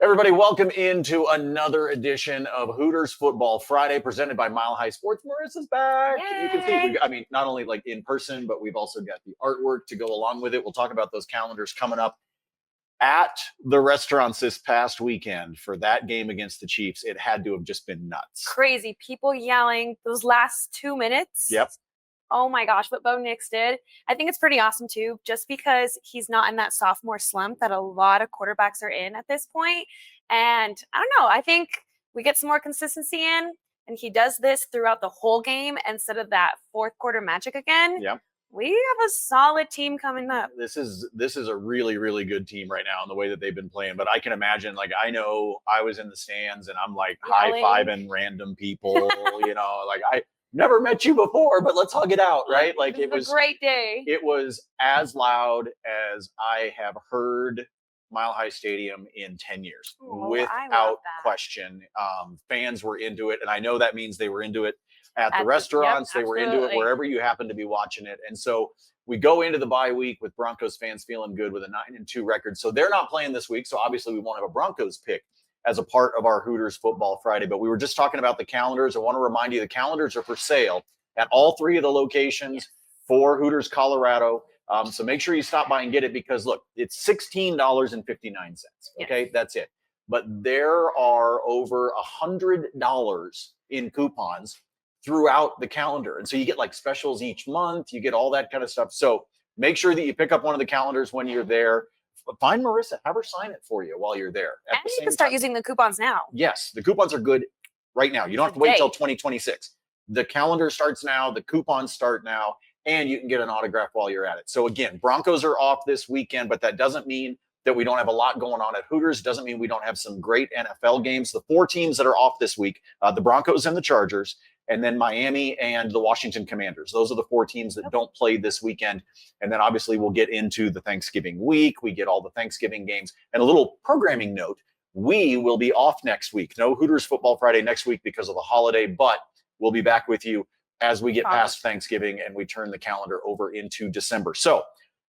Everybody, welcome into another edition of Hooters Football Friday, presented by Mile High Sports. Marissa's back. Yay. You can see, not only like in person, but we've also got the artwork to go along with it. We'll talk about those calendars coming up at the restaurants this past weekend for that game against the Chiefs. It had to have just been nuts. Crazy. People yelling those last 2 minutes. Yep. Oh my gosh, what Bo Nix did. I think it's pretty awesome too, just because he's not in that sophomore slump that a lot of quarterbacks are in at this point. And I don't know, I think we get some more consistency in, and he does this throughout the whole game instead of that fourth quarter magic again. Yep. We have a solid team coming up. This is a really, really good team right now in the way that they've been playing. But I can imagine, like, I know I was in the stands and I'm like high-fiving random people, I never met you before, but let's hug it out, right? Like, it was a great day. It was as loud as I have heard Mile High Stadium in 10 years, without question. Fans were into it, and I know that means they were into it at the restaurants. They were into it wherever you happen to be watching it. And so we go into the bye week with Broncos fans feeling good with a 9-2 record. So they're not playing this week, so obviously we won't have a Broncos pick as a part of our Hooters Football Friday. But we were just talking about the calendars. I want to remind you the calendars are for sale at all three of the locations for Hooters Colorado. So make sure you stop by and get it, because look, it's $16.59. Okay, that's it. But there are over $100 in coupons throughout the calendar. And so you get like specials each month, you get all that kind of stuff. So make sure that you pick up one of the calendars when you're there. Find Marissa, have her sign it for you while you're there. And you can start using the coupons now. Yes, the coupons are good right now. You don't have to wait till 2026. The calendar starts now, the coupons start now, and you can get an autograph while you're at it. So again, Broncos are off this weekend, but that doesn't mean that we don't have a lot going on at Hooters. Doesn't mean we don't have some great NFL games. The four teams that are off this week, the Broncos and the Chargers, and then Miami and the Washington Commanders. Those are the four teams that don't play this weekend. And then obviously we'll get into the Thanksgiving week. We get all the Thanksgiving games. And a little programming note, we will be off next week. No Hooters Football Friday next week because of the holiday, but we'll be back with you as we get past Thanksgiving and we turn the calendar over into December. So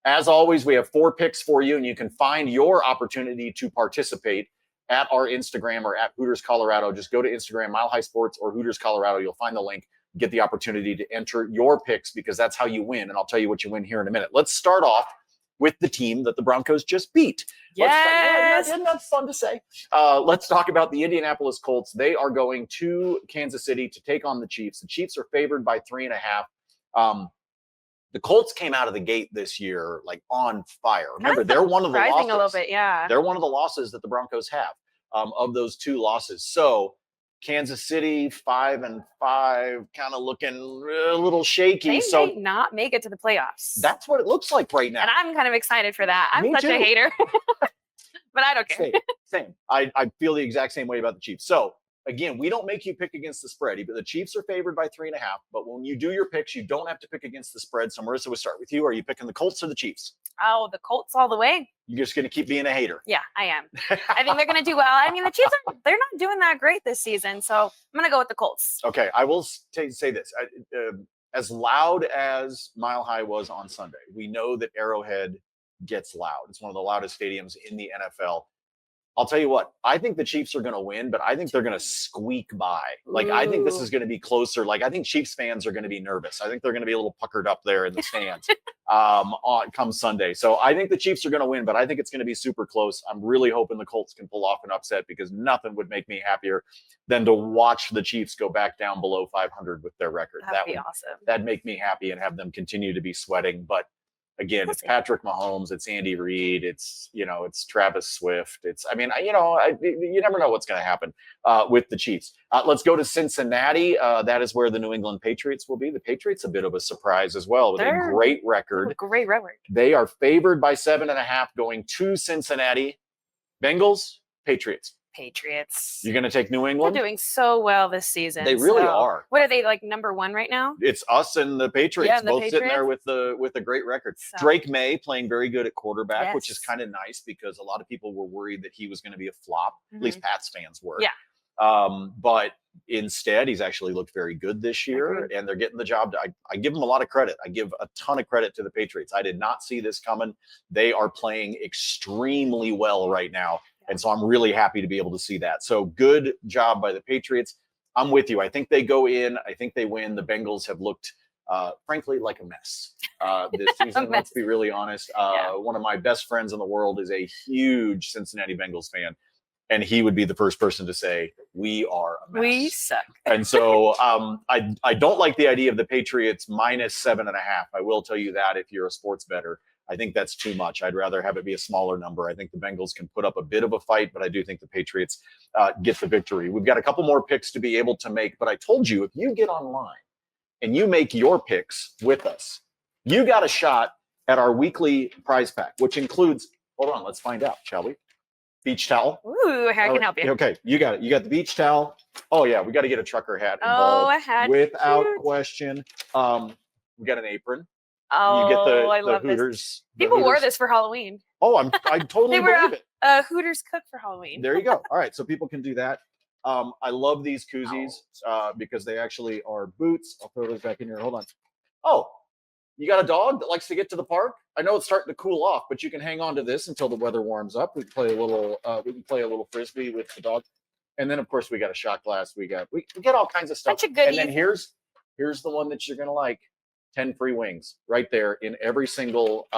as always, we have four picks for you, and you can find your opportunity to participate at our Instagram or at Hooters Colorado. Just go to Instagram, Mile High Sports or Hooters Colorado. You'll find the link, get the opportunity to enter your picks, because that's how you win. And I'll tell you what you win here in a minute. Let's start off with the team that the Broncos just beat. Yes. Isn't that fun to say? Let's talk about the Indianapolis Colts. They are going to Kansas City to take on the Chiefs. The Chiefs are favored by 3.5. The Colts came out of the gate this year like on fire. Remember, they're one of the losses. A little bit, yeah. They're one of the losses that the Broncos have of those two losses. So Kansas City 5-5, kind of looking a little shaky. They may not make it to the playoffs. That's what it looks like right now. And I'm kind of excited for that. I'm such a hater, but I don't care. Same. I feel the exact same way about the Chiefs. So again, we don't make you pick against the spread. But the Chiefs are favored by 3.5. But when you do your picks, you don't have to pick against the spread. So Marissa, we'll start with you. Are you picking the Colts or the Chiefs? Oh, the Colts all the way. You're just going to keep being a hater. Yeah, I am. I think they're going to do well. I mean, the Chiefs, they're not doing that great this season. So I'm going to go with the Colts. Okay, I will say this. As loud as Mile High was on Sunday, we know that Arrowhead gets loud. It's one of the loudest stadiums in the NFL. I'll tell you what, I think the Chiefs are going to win, but I think they're going to squeak by. Like, I think this is going to be closer. Like, I think Chiefs fans are going to be nervous. I think they're going to be a little puckered up there in the stands come Sunday. So I think the Chiefs are going to win, but I think it's going to be super close. I'm really hoping the Colts can pull off an upset, because nothing would make me happier than to watch the Chiefs go back down below 500 with their record. That'd be awesome. That'd make me happy and have them continue to be sweating. But again, it's Patrick Mahomes, it's Andy Reid, it's Travis Swift. You never know what's going to happen with the Chiefs. Let's go to Cincinnati. That is where the New England Patriots will be. The Patriots, a bit of a surprise as well, with a great record. Great record. They are favored by 7.5 going to Cincinnati. Bengals, Patriots. You're going to take New England? They're doing so well this season. They really are. What are they, like number one right now? It's us and the Patriots, sitting there with a great record. So. Drake May playing very good at quarterback, which is kind of nice, because a lot of people were worried that he was going to be a flop. At least Pats fans were. Yeah. But instead, he's actually looked very good this year, and they're getting the job done. I give them a lot of credit. I give a ton of credit to the Patriots. I did not see this coming. They are playing extremely well right now. And so I'm really happy to be able to see that. So good job by the Patriots. I'm with you. I think they go in. I think they win. The Bengals have looked, frankly, like a mess this season. Let's be really honest. One of my best friends in the world is a huge Cincinnati Bengals fan. And he would be the first person to say, we are a mess. We suck. And so I don't like the idea of the Patriots minus 7.5. I will tell you that if you're a sports bettor. I think that's too much. I'd rather have it be a smaller number. I think the Bengals can put up a bit of a fight, but I do think the Patriots get the victory. We've got a couple more picks to be able to make, but I told you, if you get online and you make your picks with us, you got a shot at our weekly prize pack, which includes, hold on, let's find out, shall we? Beach towel. Ooh, I can help you. Okay, you got it. You got the beach towel. Oh yeah, we got to get a trucker hat involved. Oh, a hat. Without question. We got an apron. Oh, you get the I love Hooters. this. People wore this for Halloween. Oh, I totally believe it. Hooters cook for Halloween. There you go. All right, so people can do that. I love these koozies because they actually are boots. I'll throw those back in here. Hold on. Oh, you got a dog that likes to get to the park? I know it's starting to cool off, but you can hang on to this until the weather warms up. We can play a little frisbee with the dog, and then of course we got a shot glass. We get all kinds of stuff. Bunch of goodies. And then here's the one that you're gonna like. 10 free wings right there in every single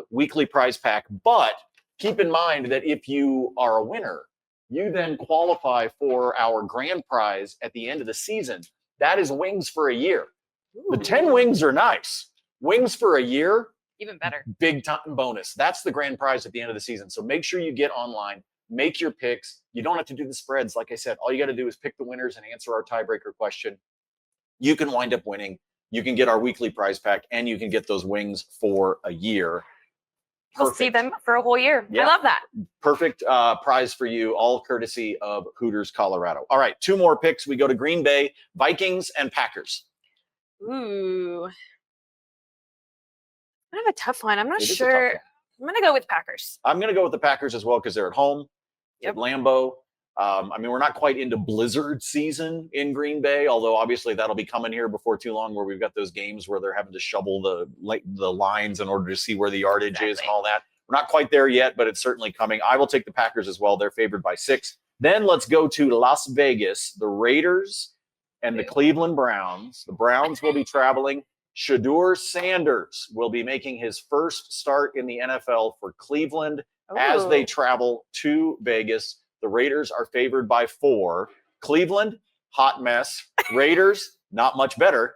weekly prize pack. But keep in mind that if you are a winner, you then qualify for our grand prize at the end of the season. That is wings for a year. Ooh. The 10 wings are nice. Wings for a year, even better. Big time bonus. That's the grand prize at the end of the season. So make sure you get online, make your picks. You don't have to do the spreads. Like I said, all you got to do is pick the winners and answer our tiebreaker question. You can wind up winning. You can get our weekly prize pack, and you can get those wings for a year. We'll see them for a whole year. Yeah. I love that. Perfect prize for you, all courtesy of Hooters, Colorado. All right, 2 more picks. We go to Green Bay, Vikings, and Packers. Ooh. I have a tough one. I'm not sure. I'm going to go with Packers. I'm going to go with the Packers as well because they're at home. Yep. At Lambeau. I mean, we're not quite into blizzard season in Green Bay, although obviously that'll be coming here before too long, where we've got those games where they're having to shovel the lines in order to see where the yardage is and all that. We're not quite there yet, but it's certainly coming. I will take the Packers as well. They're favored by 6. Then let's go to Las Vegas, the Raiders and the Cleveland Browns. The Browns will be traveling. Shedeur Sanders will be making his first start in the NFL for Cleveland as they travel to Vegas. The Raiders are favored by 4. Cleveland, hot mess. Raiders, not much better.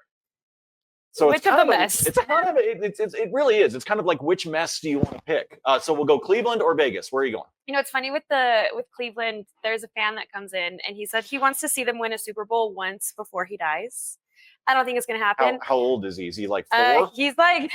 So which of the mess? It really is. It's kind of like, which mess do you want to pick? So we'll go Cleveland or Vegas. Where are you going? You know, it's funny with Cleveland. There's a fan that comes in and he said he wants to see them win a Super Bowl once before he dies. I don't think it's going to happen. How old is he? Is he like 4? He's like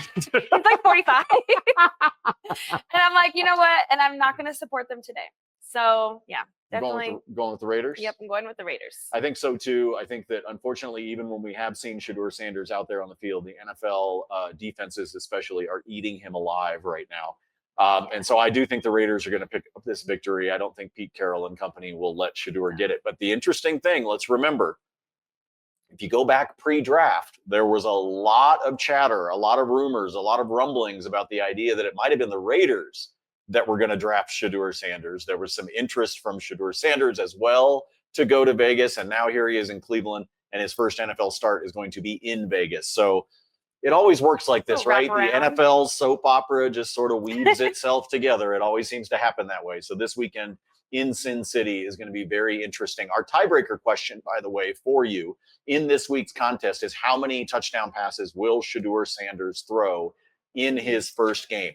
45. And I'm like, you know what? And I'm not going to support them today. So, yeah, definitely. Going with the Raiders? Yep, I'm going with the Raiders. I think so, too. I think that, unfortunately, even when we have seen Shedeur Sanders out there on the field, the NFL defenses especially are eating him alive right now. And so I do think the Raiders are going to pick up this victory. I don't think Pete Carroll and company will let Shedeur get it. But the interesting thing, let's remember, if you go back pre-draft, there was a lot of chatter, a lot of rumors, a lot of rumblings about the idea that it might have been the Raiders that were going to draft Shedeur Sanders. There was some interest from Shedeur Sanders as well to go to Vegas, and now here he is in Cleveland, and his first NFL start is going to be in Vegas. So it always works like this, right? The NFL soap opera just sort of weaves itself together. It always seems to happen that way. So this weekend in Sin City is going to be very interesting. Our tiebreaker question, by the way, for you in this week's contest is, how many touchdown passes will Shedeur Sanders throw in his first game?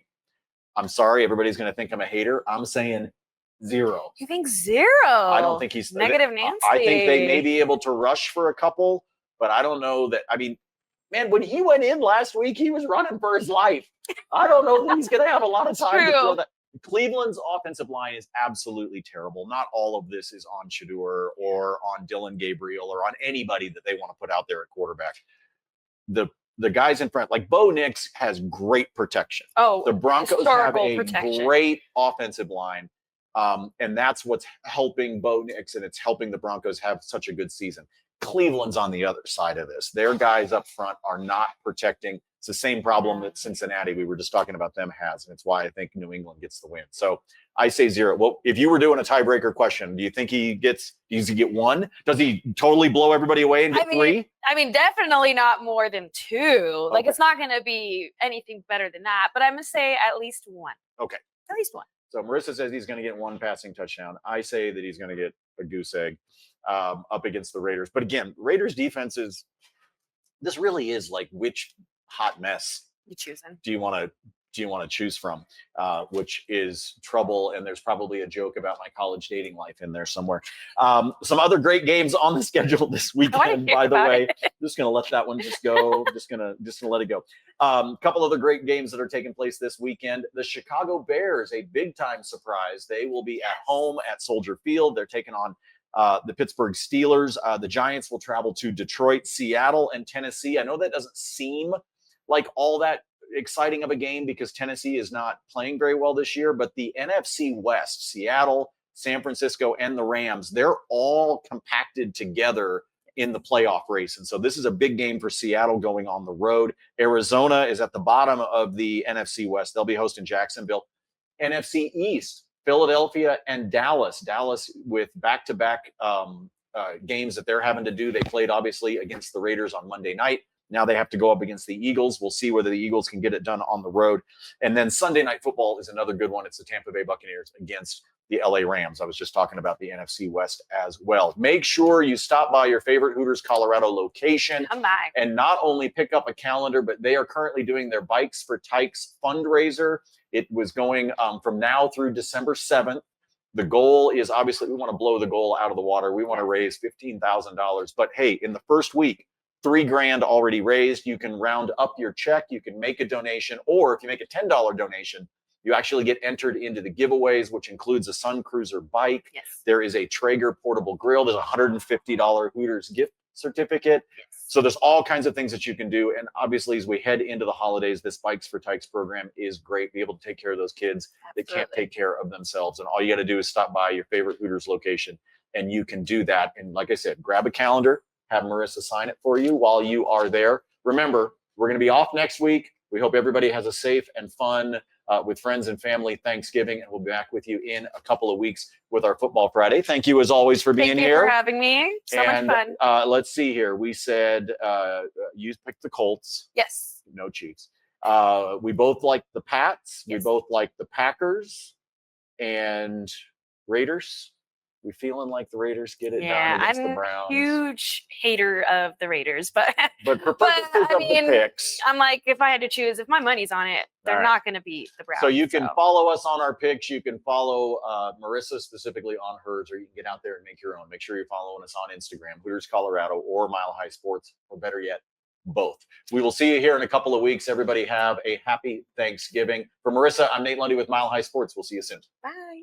I'm sorry, everybody's going to think I'm a hater. I'm saying 0. You think 0? I don't think he's negative Nancy. I think they may be able to rush for a couple, but I don't know that. I mean, man, when he went in last week, he was running for his life. I don't know that he's going to have a lot of time to throw that. Cleveland's offensive line is absolutely terrible. Not all of this is on Shedeur or on Dylan Gabriel or on anybody that they want to put out there at quarterback. The guys in front, like Bo Nix, has great protection. Oh, the Broncos have a great offensive line, and that's what's helping Bo Nix, and it's helping the Broncos have such a good season. Cleveland's on the other side of this. Their guys up front are not protecting It's the same problem that Cincinnati, we were just talking about them, has, and it's why I think New England gets the win. So I say 0. Well, if you were doing a tiebreaker question, do you think does he get 1? Does he totally blow everybody away and get 3? I mean, definitely not more than 2. Like, Okay. it's not going to be anything better than that. But I'm going to say at least 1. Okay. At least 1. So Marissa says he's going to get 1 passing touchdown. I say that he's going to get a goose egg up against the Raiders. But again, Raiders defense this really is like, which hot mess You choosing? do you want to choose from, which is trouble. And there's probably a joke about my college dating life in there somewhere. Some other great games on the schedule this weekend, by the way. Just going to let that one just go. just gonna let it go. A couple other great games that are taking place this weekend. The Chicago Bears, a big time surprise. They will be at home at Soldier Field. They're taking on the Pittsburgh Steelers. The Giants will travel to Detroit, Seattle, and Tennessee. I know that doesn't seem like all that exciting of a game because Tennessee is not playing very well this year, but the NFC West, Seattle, San Francisco, and the Rams, they're all compacted together in the playoff race. And so this is a big game for Seattle going on the road. Arizona is at the bottom of the NFC West. They'll be hosting Jacksonville. NFC East, Philadelphia and Dallas. Dallas with back-to-back games that they're having to do. They played, obviously, against the Raiders on Monday night. Now they have to go up against the Eagles. We'll see whether the Eagles can get it done on the road. And then Sunday Night Football is another good one. It's the Tampa Bay Buccaneers against the LA Rams. I was just talking about the NFC West as well. Make sure you stop by your favorite Hooters Colorado location and not only pick up a calendar, but they are currently doing their Bikes for Tykes fundraiser. It was going from now through December 7th. The goal is, obviously, we want to blow the goal out of the water. We want to raise $15,000. But hey, in the first week, $3,000 already raised. You can round up your check. You can make a donation, or if you make a $10 donation, you actually get entered into the giveaways, which includes a Sun Cruiser bike. Yes. There is a Traeger portable grill. There's a $150 Hooters gift certificate. Yes. So there's all kinds of things that you can do. And obviously, as we head into the holidays, this Bikes for Tykes program is great. Be able to take care of those kids that can't take care of themselves. And all you got to do is stop by your favorite Hooters location, and you can do that. And like I said, grab a calendar, have Marissa sign it for you while you are there. Remember, we're going to be off next week. We hope everybody has a safe and fun with friends and family Thanksgiving, and we'll be back with you in a couple of weeks with our Football Friday. Thank you, as always, for being here. Thank you for having me. So much fun. Let's see here. We said you picked the Colts. Yes. No cheats. We both like the Pats. Yes. We both like the Packers and Raiders. We feeling like the Raiders get it done against the Browns. I'm a huge hater of the Raiders, but for purposes of the picks, I'm like, if I had to choose, if my money's on it, they're not going to beat the Browns. So you can follow us on our picks. You can follow Marissa specifically on hers, or you can get out there and make your own. Make sure you're following us on Instagram, Hooters Colorado or Mile High Sports, or better yet, both. We will see you here in a couple of weeks. Everybody have a happy Thanksgiving. For Marissa, I'm Nate Lundy with Mile High Sports. We'll see you soon. Bye.